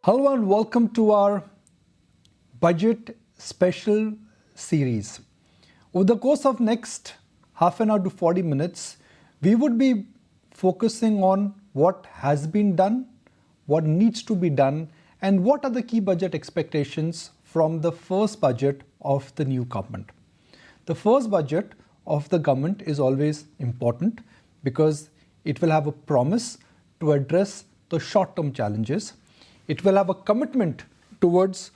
Hello and welcome to our budget special series. Over the course of next half an hour to 40 minutes, we would be focusing on what has been done, what needs to be done, and what are the key budget expectations from the first budget of the new government. The first budget of the government is always important because it will have a promise to address the short-term challenges. It will have a commitment towards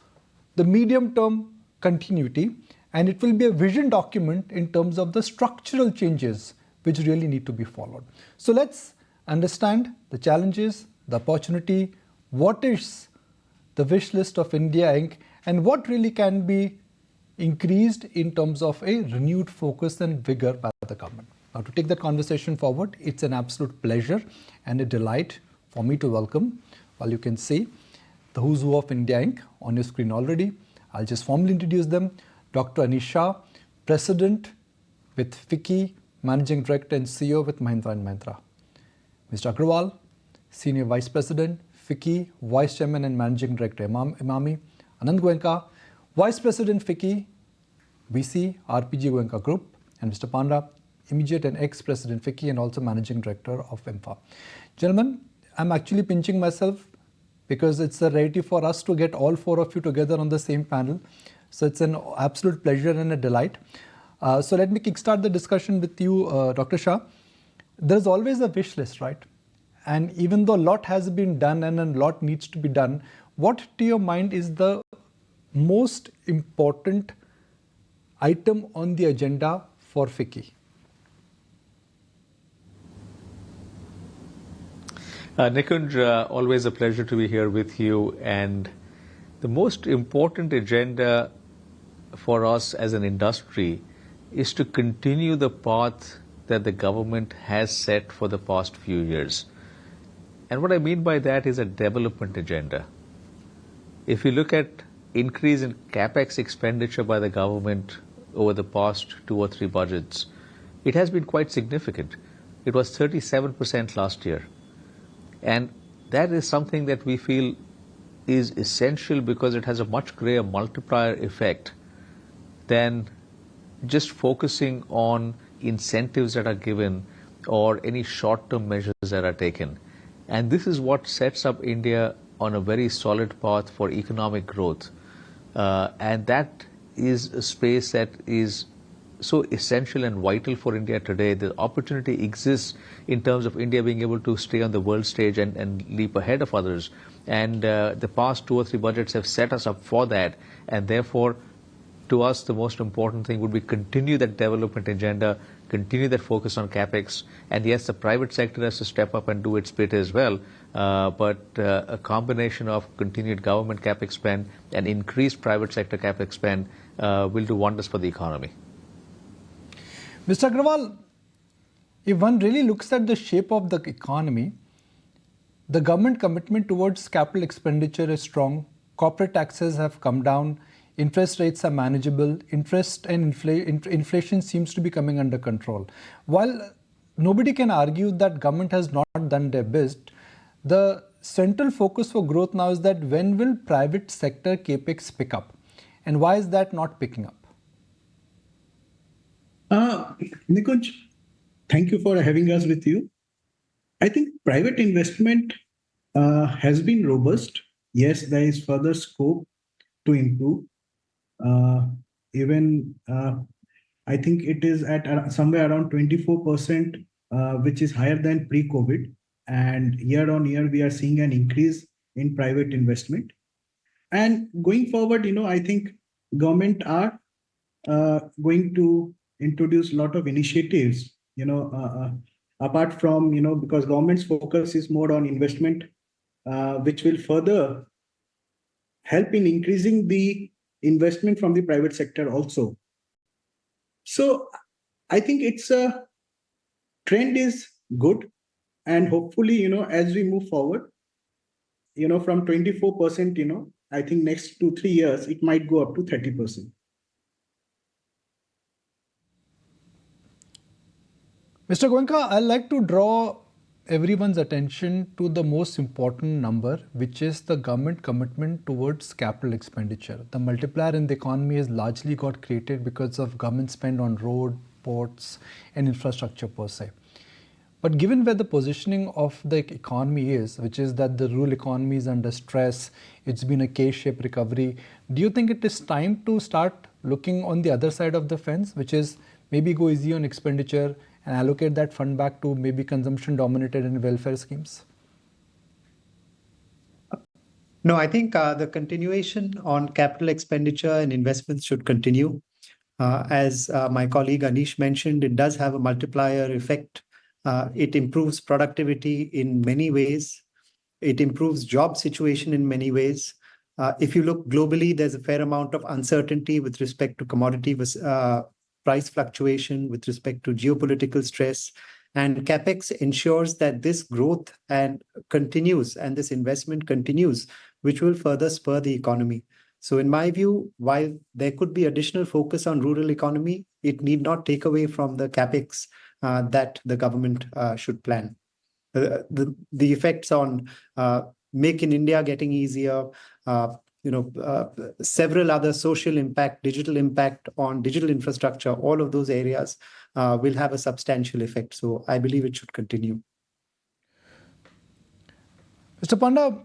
the medium-term continuity, and it will be a vision document in terms of the structural changes which really need to be followed. So let's understand the challenges, the opportunity, what is the wish list of India Inc., and what really can be increased in terms of a renewed focus and vigor by the government. Now, to take that conversation forward, it's an absolute pleasure and a delight for me to welcome, while you can see the who's who of India Inc. on your screen already. I'll just formally introduce them. Dr. Anish Shah, President with FICCI, Managing Director and CEO with Mahindra & Mahindra. Mr. Agarwal, Senior Vice President, FICCI, Vice Chairman and Managing Director, Emami. Anant Goenka, Vice President, FICCI, VC, RPG Goenka Group. And Mr. Panda, immediate and ex-President, FICCI, and also Managing Director of EMFA. Gentlemen, I'm actually pinching myself because it's a rarity for us to get all four of you together on the same panel. So it's an absolute pleasure and a delight. So let me kickstart the discussion with you, Dr. Shah. There's always a wish list, right? And even though a lot has been done and a lot needs to be done, what to your mind is the most important item on the agenda for FICCI? Nikunj, always a pleasure to be here with you. And the most important agenda for us as an industry is to continue the path that the government has set for the past few years. And what I mean by that is a development agenda. If you look at increase in Capex expenditure by the government over the past 2 or 3 budgets, it has been quite significant. It was 37% last year. And that is something that we feel is essential because it has a much greater multiplier effect than just focusing on incentives that are given or any short-term measures that are taken. And this is what sets up India on a very solid path for economic growth. And that is a space that is so essential and vital for India today. The opportunity exists in terms of India being able to stay on the world stage and leap ahead of others. And the past 2 or 3 budgets have set us up for that. And therefore, to us, the most important thing would be continue that development agenda, continue that focus on Capex. And yes, the private sector has to step up and do its bit as well. But a combination of continued government Capex spend and increased private sector Capex spend will do wonders for the economy. Mr. Agarwal, if one really looks at the shape of the economy, the government commitment towards capital expenditure is strong. Corporate taxes have come down. Interest rates are manageable. Interest and inflation seems to be coming under control. While nobody can argue that government has not done their best, the central focus for growth now is that when will private sector Capex pick up? And why is that not picking up? Nikunj, thank you for having us with you. I think private investment has been robust. Yes, there is further scope to improve. I think it is at somewhere around 24%, which is higher than pre-COVID. And year on year, we are seeing an increase in private investment. And going forward, I think government are going to introduce a lot of initiatives, apart from, because government's focus is more on investment, which will further help in increasing the investment from the private sector also. So I think it's a trend is good. And hopefully, as we move forward, from 24%, I think next 2-3 years, it might go up to 30%. Mr. Goenka, I'd like to draw everyone's attention to the most important number, which is the government commitment towards capital expenditure. The multiplier in the economy has largely got created because of government spend on road, ports, and infrastructure per se. But given where the positioning of the economy is, which is that the rural economy is under stress, it's been a K-shaped recovery, do you think it is time to start looking on the other side of the fence, which is maybe go easy on expenditure and allocate that fund back to maybe consumption dominated and welfare schemes? No, I think the continuation on capital expenditure and investments should continue. As my colleague Anish mentioned, it does have a multiplier effect. It improves productivity in many ways. It improves job situation in many ways. If you look globally, there's a fair amount of uncertainty with respect to commodity price fluctuation, with respect to geopolitical stress. And Capex ensures that this growth continues and this investment continues, which will further spur the economy. So in my view, while there could be additional focus on rural economy, it need not take away from the Capex that the government should plan. The effects on Make in India getting easier, several other social impact, digital impact on digital infrastructure, all of those areas will have a substantial effect. So I believe it should continue. Mr. Panda,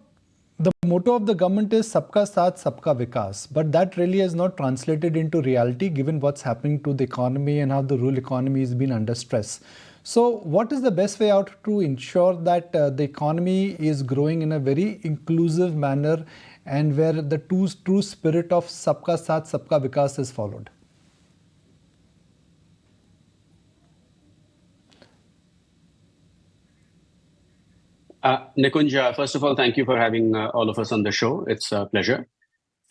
the motto of the government is Sabka Saath, Sabka Vikas, but that really has not translated into reality given what's happening to the economy and how the rural economy has been under stress. So what is the best way out to ensure that the economy is growing in a very inclusive manner and where the true spirit of Sabka Saath, Sabka Vikas is followed? Nikunj, first of all, thank you for having all of us on the show. It's a pleasure.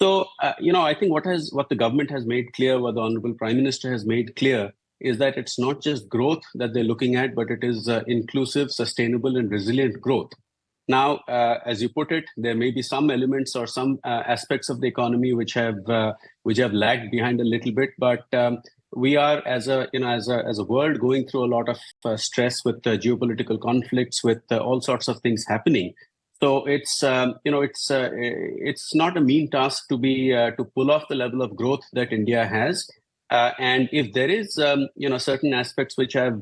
So, I think what the government has made clear, what the Honorable Prime Minister has made clear, is that it's not just growth that they're looking at, but it is inclusive, sustainable, and resilient growth. Now, as you put it, there may be some elements or some aspects of the economy which have lagged behind a little bit, but we are as a world going through a lot of stress with geopolitical conflicts, with all sorts of things happening. So it's not a mean task to pull off the level of growth that India has. And if there is certain aspects which have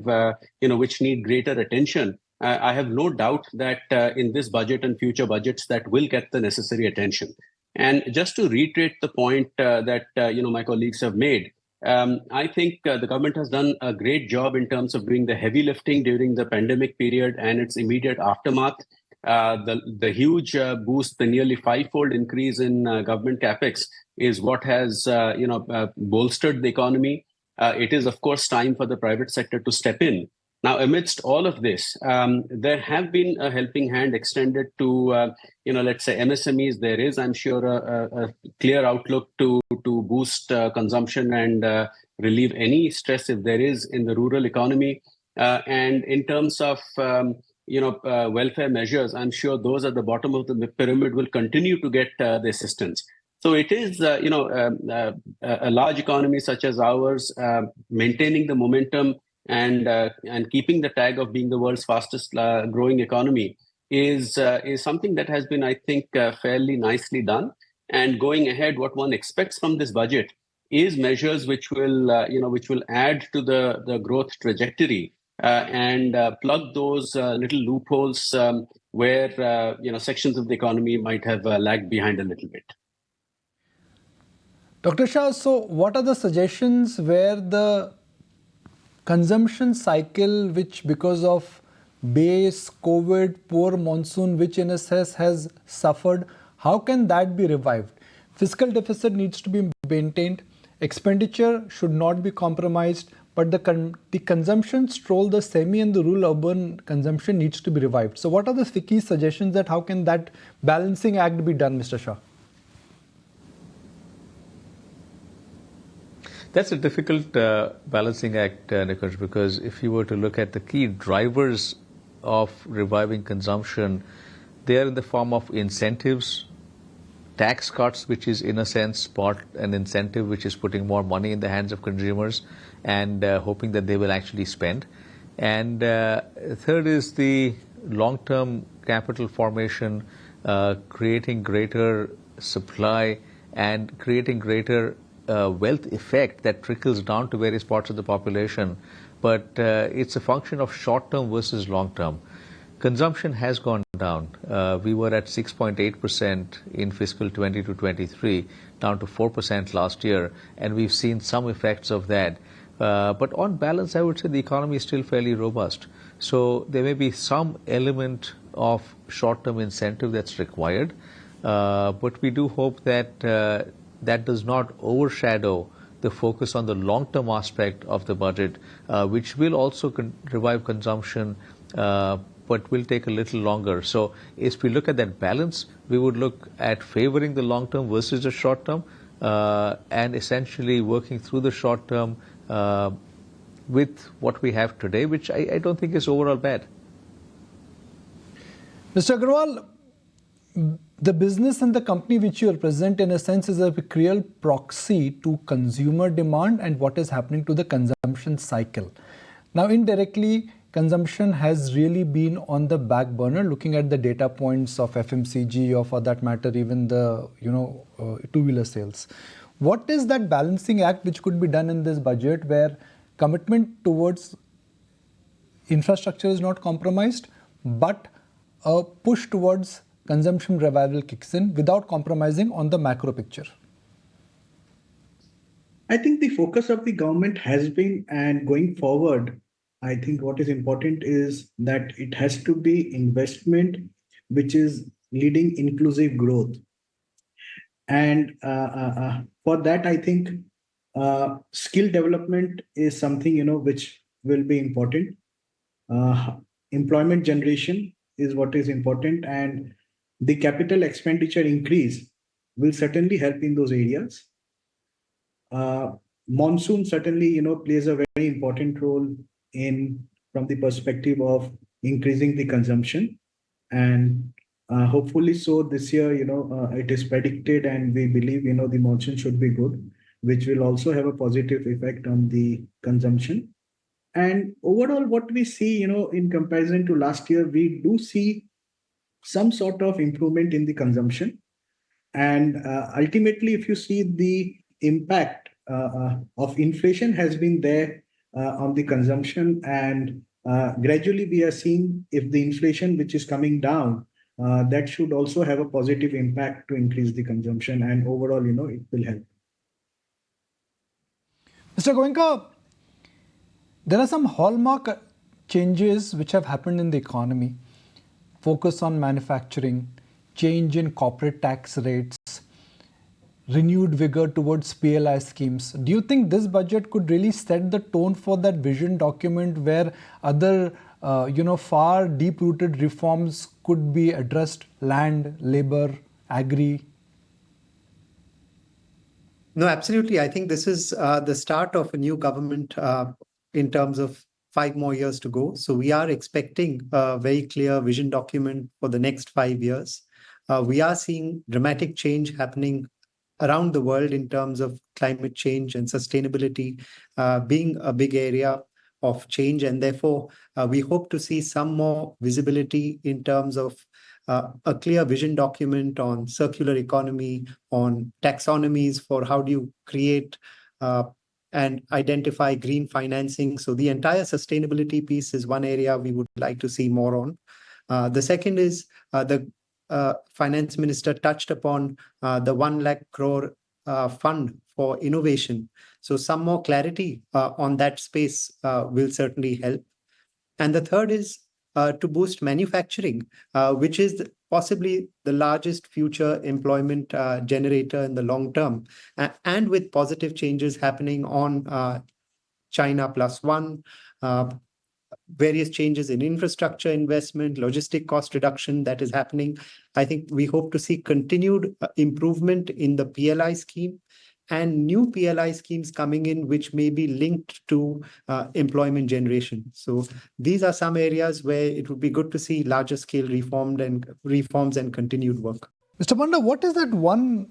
which need greater attention, I have no doubt that in this budget and future budgets that will get the necessary attention. And just to reiterate the point that my colleagues have made, I think the government has done a great job in terms of doing the heavy lifting during the pandemic period and its immediate aftermath. The huge boost, the nearly fivefold increase in government capex is what has bolstered the economy. It is, of course, time for the private sector to step in. Now, amidst all of this, there have been a helping hand extended to, let's say MSMEs. There is, I'm sure, a clear outlook to boost consumption and relieve any stress if there is in the rural economy. And in terms of welfare measures, I'm sure those at the bottom of the pyramid will continue to get the assistance. So it is, a large economy such as ours, maintaining the momentum and keeping the tag of being the world's fastest growing economy is something that has been, I think, fairly nicely done. And going ahead, what one expects from this budget is measures which will add to the growth trajectory and plug those little loopholes where sections of the economy might have lagged behind a little bit. Dr. Shah, so what are the suggestions where the consumption cycle, which because of base, COVID, poor monsoon, which in a sense has suffered, how can that be revived? Fiscal deficit needs to be maintained, expenditure should not be compromised, but the consumption stroll, the semi and the rural urban consumption needs to be revived. So what are the FICCI suggestions that how can that balancing act be done, Mr. Shah? That's a difficult balancing act, Nikunj, because if you were to look at the key drivers of reviving consumption, they are in the form of incentives, tax cuts, which is in a sense part an incentive which is putting more money in the hands of consumers and hoping that they will actually spend. And third is the long-term capital formation, creating greater supply and creating greater wealth effect that trickles down to various parts of the population. But it's a function of short-term versus long-term. Consumption has gone down. We were at 6.8% in fiscal 20 to 23, down to 4% last year, and we've seen some effects of that. But on balance, I would say the economy is still fairly robust. So there may be some element of short-term incentive that's required, but we do hope that that does not overshadow the focus on the long-term aspect of the budget, which will also revive consumption, but will take a little longer. So if we look at that balance, we would look at favoring the long-term versus the short-term, and essentially working through the short-term with what we have today, which I don't think is overall bad. Mr. Agarwal, the business and the company which you represent in a sense is a real proxy to consumer demand and what is happening to the consumption cycle. Now, indirectly, consumption has really been on the back burner, looking at the data points of FMCG or for that matter, even the two-wheeler sales. What is that balancing act which could be done in this budget where commitment towards infrastructure is not compromised, but a push towards consumption revival kicks in without compromising on the macro picture? I think the focus of the government has been, and going forward, I think what is important is that it has to be investment which is leading inclusive growth. And for that, I think skill development is something, which will be important. Employment generation is what is important, and the capital expenditure increase will certainly help in those areas. Monsoon certainly, plays a very important role from the perspective of increasing the consumption, and hopefully so this year, it is predicted, and we believe, the monsoon should be good, which will also have a positive effect on the consumption. And overall, what we see, in comparison to last year, we do see some sort of improvement in the consumption. And ultimately, if you see the impact of inflation has been there on the consumption, and gradually we are seeing if the inflation which is coming down, that should also have a positive impact to increase the consumption, and overall, it will help. Mr. Goenka, there are some hallmark changes which have happened in the economy. Focus on manufacturing, change in corporate tax rates, renewed vigor towards PLI schemes. Do you think this budget could really set the tone for that vision document where other, far deep-rooted reforms could be addressed? Land, labor, agri. No, absolutely. I think this is the start of a new government in terms of 5 more years to go. So we are expecting a very clear vision document for the next 5 years. We are seeing dramatic change happening around the world in terms of climate change and sustainability being a big area of change. And therefore, we hope to see some more visibility in terms of a clear vision document on circular economy, on taxonomies for how do you create and identify green financing. So the entire sustainability piece is one area we would like to see more on. The second is the finance minister touched upon the 1 lakh crore fund for innovation. So some more clarity on that space will certainly help. And the third is to boost manufacturing, which is possibly the largest future employment generator in the long term, and with positive changes happening on China Plus One, various changes in infrastructure investment, logistic cost reduction that is happening. I think we hope to see continued improvement in the PLI scheme and new PLI schemes coming in, which may be linked to employment generation. So these are some areas where it would be good to see larger scale reforms and continued work. Mr. Panda, what is that one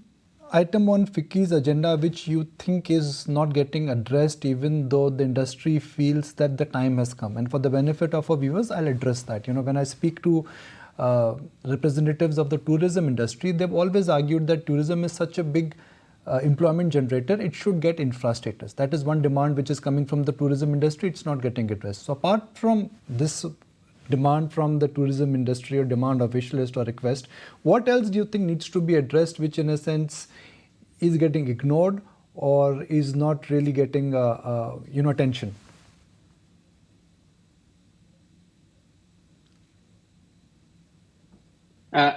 item on FICCI's agenda which you think is not getting addressed even though the industry feels that the time has come? And for the benefit of our viewers, I'll address that. When I speak to representatives of the tourism industry, they've always argued that tourism is such a big employment generator, it should get infra status. That is one demand which is coming from the tourism industry, it's not getting addressed. So apart from this demand from the tourism industry or demand of wishlist or request, what else do you think needs to be addressed which in a sense is getting ignored or is not really getting attention?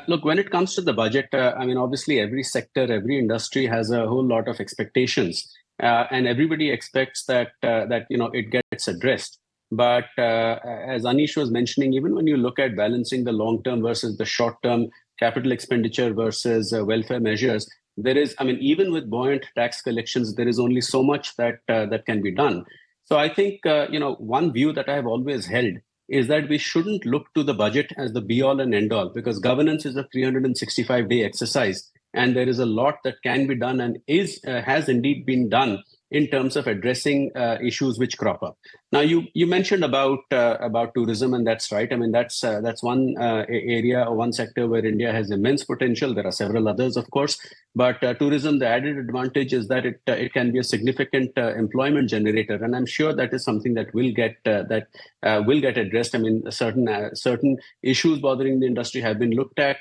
Look, when it comes to the budget, obviously every sector, every industry has a whole lot of expectations, and everybody expects that it gets addressed. But as Anish was mentioning, even when you look at balancing the long-term versus the short-term capital expenditure versus welfare measures, there is, even with buoyant tax collections, there is only so much that can be done. So I think, one view that I have always held is that we shouldn't look to the budget as the be-all and end-all, because governance is a 365-day exercise, and there is a lot that can be done and has indeed been done in terms of addressing issues which crop up. Now, you mentioned about tourism, and that's right. That's one area or one sector where India has immense potential. There are several others, of course, but tourism, the added advantage is that it can be a significant employment generator, and I'm sure that is something that will get addressed. Certain issues bothering the industry have been looked at.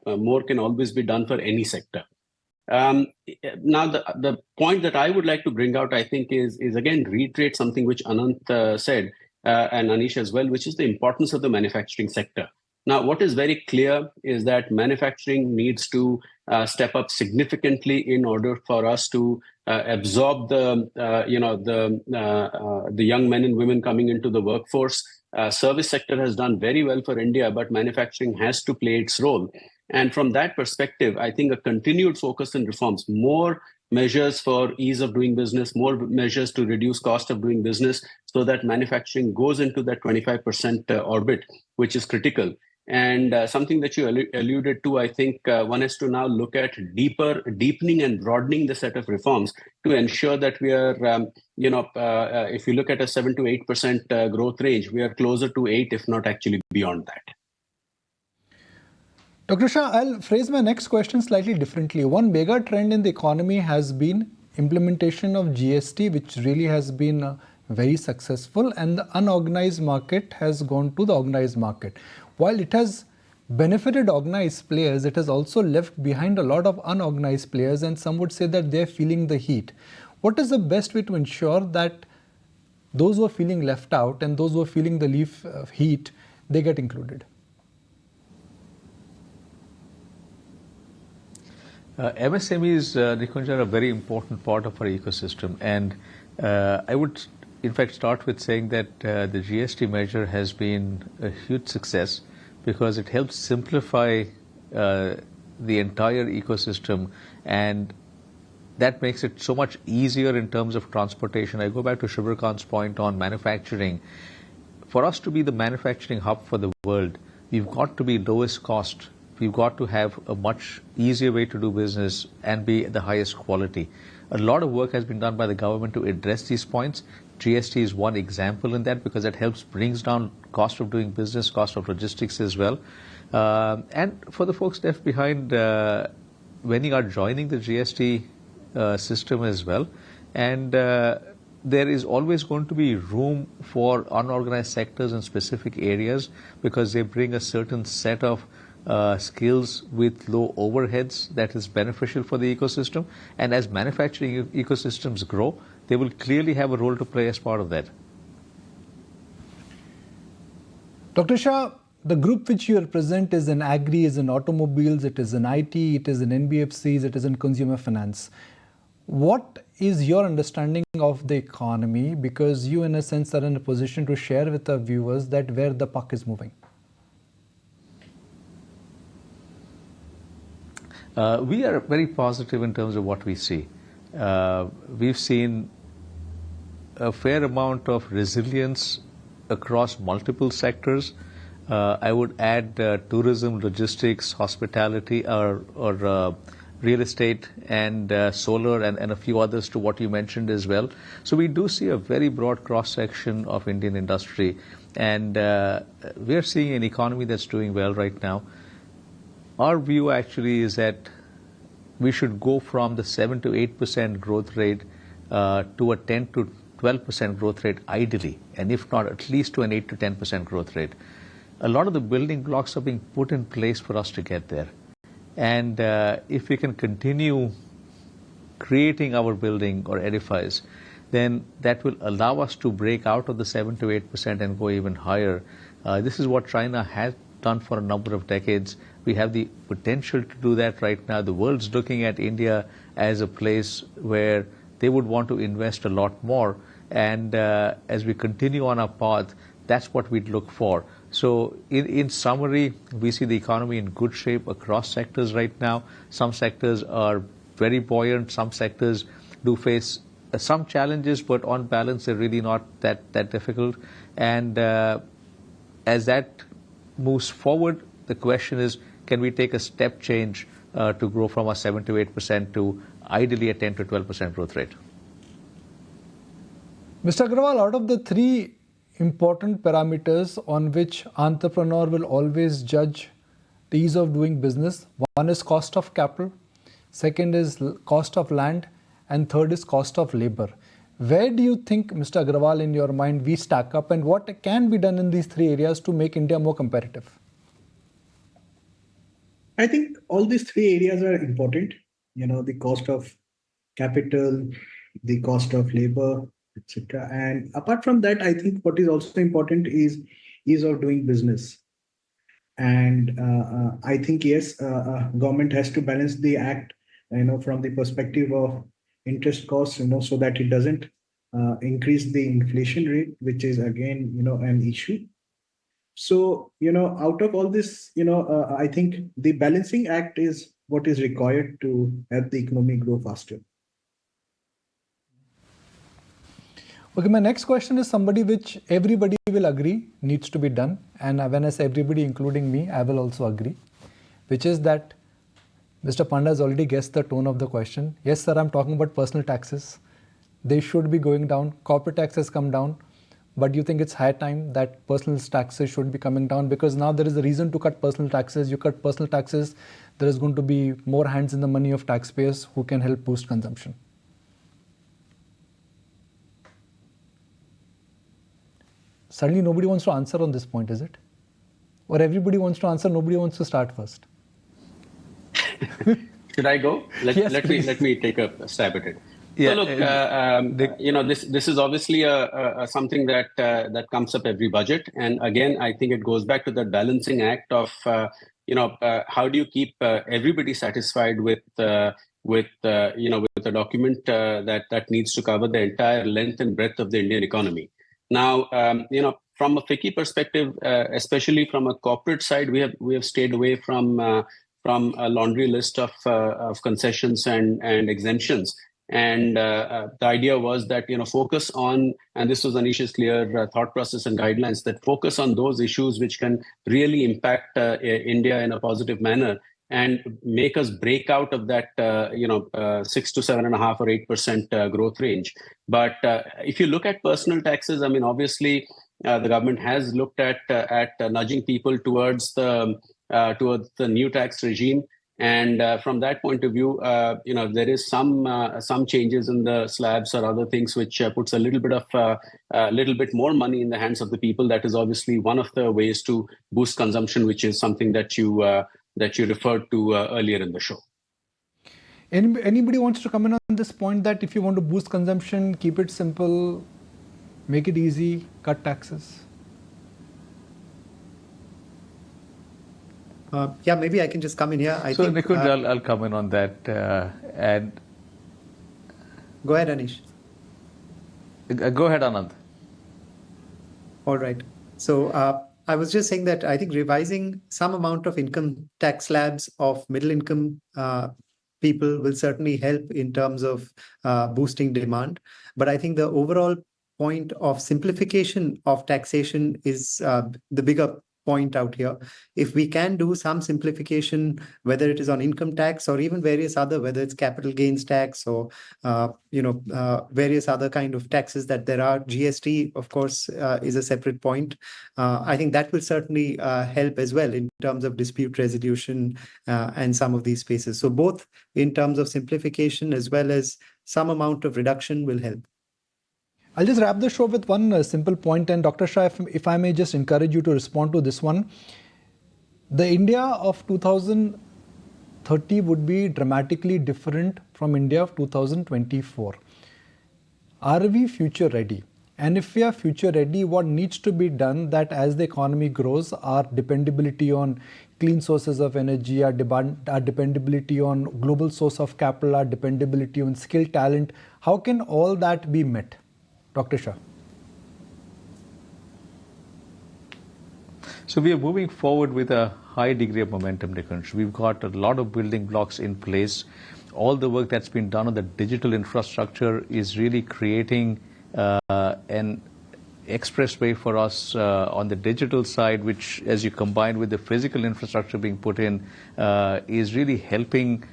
More can always be done for any sector. Now, the point that I would like to bring out, I think, is again reiterate something which Anant said and Anish as well, which is the importance of the manufacturing sector. Now, what is very clear is that manufacturing needs to step up significantly in order for us to absorb the young men and women coming into the workforce. Service sector has done very well for India, but manufacturing has to play its role. And from that perspective, I think a continued focus on reforms, more measures for ease of doing business, more measures to reduce cost of doing business so that manufacturing goes into that 25% orbit, which is critical. And something that you alluded to, I think one has to now look at deepening and broadening the set of reforms to ensure that we are, if you look at a 7 to 8% growth range, we are closer to 8, if not actually beyond that. Dr. Shah, I'll phrase my next question slightly differently. One mega trend in the economy has been implementation of GST, which really has been very successful, and the unorganized market has gone to the organized market. While it has benefited organized players, it has also left behind a lot of unorganized players, and some would say that they're feeling the heat. What is the best way to ensure that those who are feeling left out and those who are feeling the heat, they get included? MSMEs, Nikunj, are a very important part of our ecosystem, and I would in fact start with saying that the GST measure has been a huge success because it helps simplify the entire ecosystem, and that makes it so much easier in terms of transportation. I go back to Subhrakant's point on manufacturing. For us to be the manufacturing hub for the world, we've got to be lowest cost. We've got to have a much easier way to do business and be the highest quality. A lot of work has been done by the government to address these points. GST is one example in that because it brings down cost of doing business, cost of logistics as well. And for the folks left behind, many are joining the GST system as well. And there is always going to be room for unorganized sectors in specific areas because they bring a certain set of skills with low overheads that is beneficial for the ecosystem. And as manufacturing ecosystems grow, they will clearly have a role to play as part of that. Dr. Shah, the group which you represent is in agri, is in automobiles, it is in IT, it is in NBFCs, it is in consumer finance. What is your understanding of the economy? Because you, in a sense, are in a position to share with our viewers that where the puck is moving. We are very positive in terms of what we see. We've seen a fair amount of resilience across multiple sectors. I would add tourism, logistics, hospitality, or real estate and solar and a few others to what you mentioned as well. So we do see a very broad cross-section of Indian industry, and we are seeing an economy that's doing well right now. Our view actually is that we should go from the 7 to 8% growth rate to a 10 to 12% growth rate ideally, and if not, at least to an 8 to 10% growth rate. A lot of the building blocks are being put in place for us to get there. And if we can continue creating our building or edifice, then that will allow us to break out of the 7 to 8% and go even higher. This is what China has done for a number of decades. We have the potential to do that right now. The world's looking at India as a place where they would want to invest a lot more. And as we continue on our path, that's what we'd look for. So in summary, we see the economy in good shape across sectors right now. Some sectors are very buoyant. Some sectors do face some challenges, but on balance, they're really not that difficult. And as that moves forward, the question is, can we take a step change to grow from a 7 to 8% to ideally a 10 to 12% growth rate? Mr. Agarwal, out of the three important parameters on which entrepreneur will always judge the ease of doing business, one is cost of capital, second is cost of land, and third is cost of labor. Where do you think, Mr. Agarwal, in your mind, we stack up, and what can be done in these three areas to make India more competitive? I think all these three areas are important. The cost of capital, the cost of labor, etc. And apart from that, I think what is also important is ease of doing business. And I think, yes, government has to balance the act, from the perspective of interest costs, so that it doesn't increase the inflation rate, which is again, an issue. So, out of all this, I think the balancing act is what is required to help the economy grow faster. Okay, my next question is somebody which everybody will agree needs to be done. And when I say everybody, including me, I will also agree, which is that Mr. Panda has already guessed the tone of the question. Yes, sir, I'm talking about personal taxes. They should be going down. Corporate tax has come down. But you think it's high time that personal taxes should be coming down, because now there is a reason to cut personal taxes. You cut personal taxes, there is going to be more hands in the money of taxpayers who can help boost consumption. Suddenly nobody wants to answer on this point, is it? Or everybody wants to answer, nobody wants to start first? Should I go? Let me take a stab at it. Yeah, so look, this is obviously something that comes up every budget, and again, I think it goes back to that balancing act of how do you keep everybody satisfied with a document that needs to cover the entire length and breadth of the Indian economy. Now, from a FICCI perspective, especially from a corporate side, we have stayed away from a laundry list of concessions and exemptions. And the idea was that, focus on, and this was Anish's clear thought process and guidelines, that focus on those issues which can really impact India in a positive manner and make us break out of that, 6 to 7.5 or 8% growth range. But if you look at personal taxes, I mean, obviously, the government has looked at nudging people towards the new tax regime. And from that point of view, there is some changes in the slabs or other things which puts a little bit more money in the hands of the people. That is obviously one of the ways to boost consumption, which is something that you referred to earlier in the show. Anybody wants to comment on this point that if you want to boost consumption, keep it simple, make it easy, cut taxes? Yeah, maybe I can just come in here. I think Nikunj, I'll come in on that. And go ahead, Anish. Go ahead, Anant. All right. So I was just saying that I think revising some amount of income tax slabs of middle income people will certainly help in terms of boosting demand. But I think the overall point of simplification of taxation is the bigger point out here. If we can do some simplification, whether it is on income tax or even various other, whether it's capital gains tax or various other kind of taxes that there are, GST, of course, is a separate point. I think that will certainly help as well in terms of dispute resolution and some of these spaces. So both in terms of simplification as well as some amount of reduction will help. I'll just wrap the show with one simple point, and Dr. Shah, if I may just encourage you to respond to this one. The India of 2030 would be dramatically different from India of 2024. Are we future ready? And if we are future ready, what needs to be done that as the economy grows, our dependability on clean sources of energy, our dependability on global source of capital, our dependability on skilled talent, how can all that be met? Dr. Shah. So we are moving forward with a high degree of momentum, Nikunj. We've got a lot of building blocks in place. All the work that's been done on the digital infrastructure is really creating an expressway for us on the digital side, which, as you combine with the physical infrastructure being put in, is really helping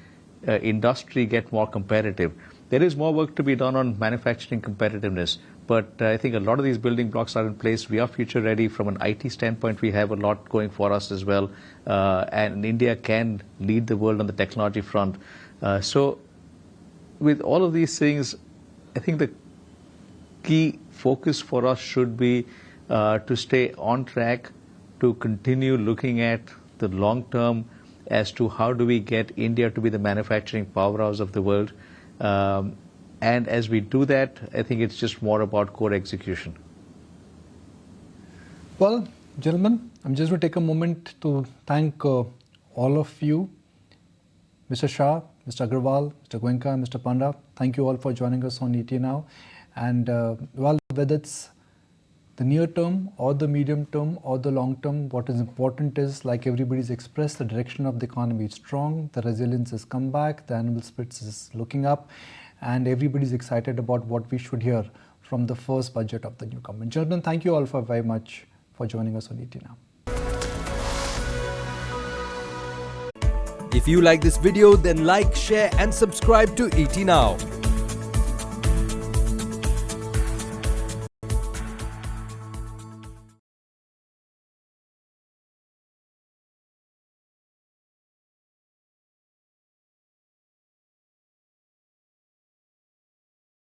industry get more competitive. There is more work to be done on manufacturing competitiveness, but I think a lot of these building blocks are in place. We are future ready from an IT standpoint. We have a lot going for us as well, and India can lead the world on the technology front. So with all of these things, I think the key focus for us should be to stay on track, to continue looking at the long term as to how do we get India to be the manufacturing powerhouse of the world. And as we do that, I think it's just more about core execution. Well, gentlemen, I'm just going to take a moment to thank all of you, Mr. Shah, Mr. Agarwal, Mr. Goenka, Mr. Panda. Thank you all for joining us on ET Now. And well, whether it's the near term or the medium term or the long term, what is important is, like everybody's expressed, the direction of the economy is strong, the resilience has come back, the animal spirits is looking up, and everybody's excited about what we should hear from the first budget of the new government. Gentlemen, thank you all very much for joining us on ET Now. If you like this video, then like, share and subscribe to ET Now.